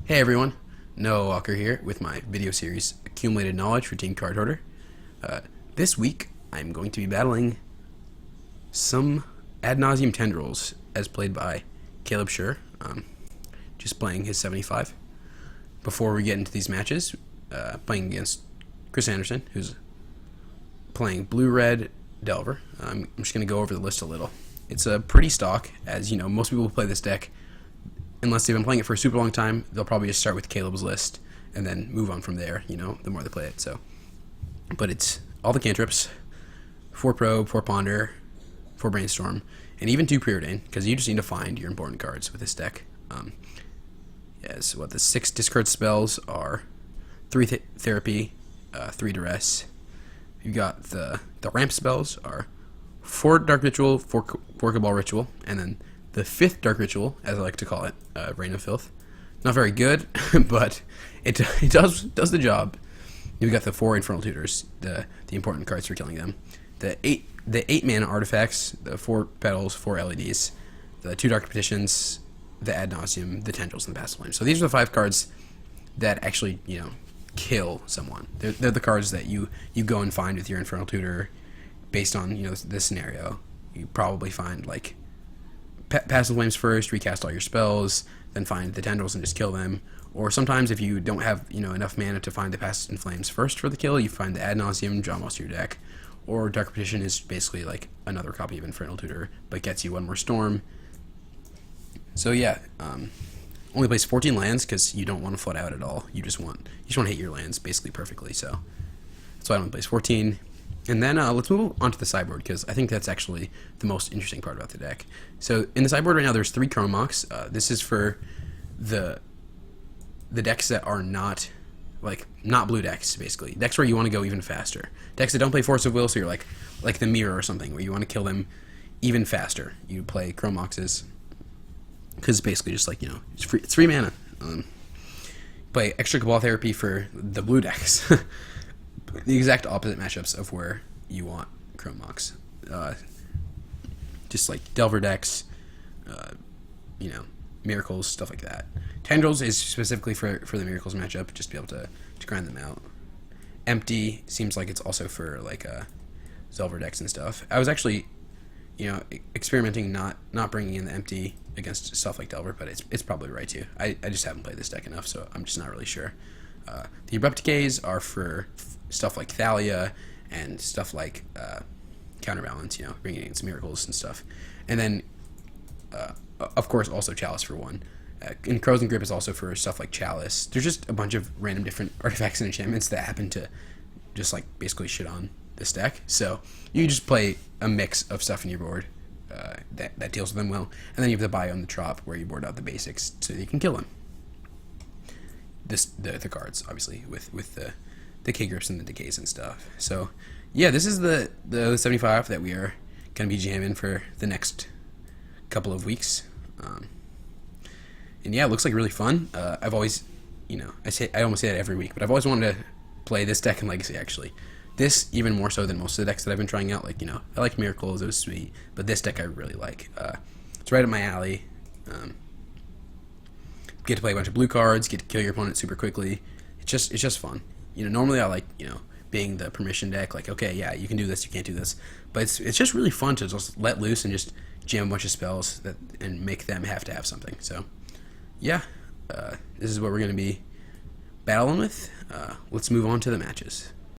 Hey everyone, Noah Walker here with my video series Accumulated Knowledge for Team Cardhoarder. This week I'm going to be battling some ad nauseum tendrils as played by Caleb Schur, just playing his 75. Before we get into these matches, playing against Chris Anderson, who's playing Blue-Red Delver. I'm just going to go over the list a little. It's a pretty stock, as you know, most people who play this deck, unless they've been playing it for a super long time, they'll probably just start with Caleb's list and then move on from there, you know, the more they play it. But it's all the cantrips, 4 Probe, 4 Ponder, 4 Brainstorm, and even 2 Preordain, because you just need to find your important cards with this deck. The 6 discard spells are 3 Therapy, 3 Duress. You've got the ramp spells are 4 Dark Ritual, 4 Cabal Ritual, and then the 5th Dark Ritual, as I like to call it, Reign of Filth. Not very good, but it does the job. You've got the 4 Infernal Tutors, the important cards for killing them. The 8 mana artifacts, the 4 petals, 4 LEDs, the 2 Dark Petitions, the Ad Nauseam, the Tendrils, and the Passive Flame. So these are the 5 cards that actually, you know, kill someone. They're the cards that you go and find with your Infernal Tutor based on, you know, this scenario. You probably find, like, Passive Flames first, recast all your spells, then find the Tendrils and just kill them. Or sometimes if you don't have, you know, enough mana to find the Passive Flames first for the kill, you find the Ad Nauseam, draw most of your deck. Or Dark Petition is basically like another copy of Infernal Tutor, but gets you 1 more Storm. So yeah, only plays 14 lands because you don't want to flood out at all. You just want to hit your lands basically perfectly. So that's why I only plays 14. And then let's move on to the sideboard, because I think that's actually the most interesting part about the deck. So in the sideboard right now, there's 3 Chrome Mox. This is for the decks that are not blue decks, basically. Decks where you want to go even faster. Decks that don't play Force of Will, so you're like the Mirror or something, where you want to kill them even faster. You play Chrome Moxes, because it's basically just like, you know, it's free mana. Play extra Cabal Therapy for the blue decks. The exact opposite matchups of where you want Chrome Mox. Just like Delver decks, you know, Miracles, stuff like that. Tendrils is specifically for the Miracles matchup, just to be able to grind them out. Empty seems like it's also for like Delver decks and stuff. I was actually, you know, experimenting not bringing in the Empty against stuff like Delver, but it's probably right too. I just haven't played this deck enough, so I'm just not really sure. The Abrupt Decays are for stuff like Thalia and stuff like Counterbalance, you know, bringing in some Miracles and stuff. And then, of course, also Chalice for 1. And Crows and Grip is also for stuff like Chalice. There's just a bunch of random different artifacts and enchantments that happen to just like basically shit on this deck. So you just play a mix of stuff in your board that deals with them well. And then you have the Biome, the Trop, where you board out the basics so that you can kill them. The cards, obviously, with the K-Grips and the Decays and stuff. So, yeah, this is the 75 that we are going to be jamming for the next couple of weeks. And yeah, it looks like really fun. I've always, you know, I almost say that every week, but I've always wanted to play this deck in Legacy, actually. This even more so than most of the decks that I've been trying out. Like, you know, I like Miracles, it was sweet, but this deck I really like. It's right up my alley. Get to play a bunch of blue cards, get to kill your opponent super quickly. It's just fun. You know, normally I like, you know, being the permission deck, like, okay, yeah, you can do this, you can't do this. But it's just really fun to just let loose and just jam a bunch of spells and make them have to have something. So, yeah, this is what we're going to be battling with. Let's move on to the matches.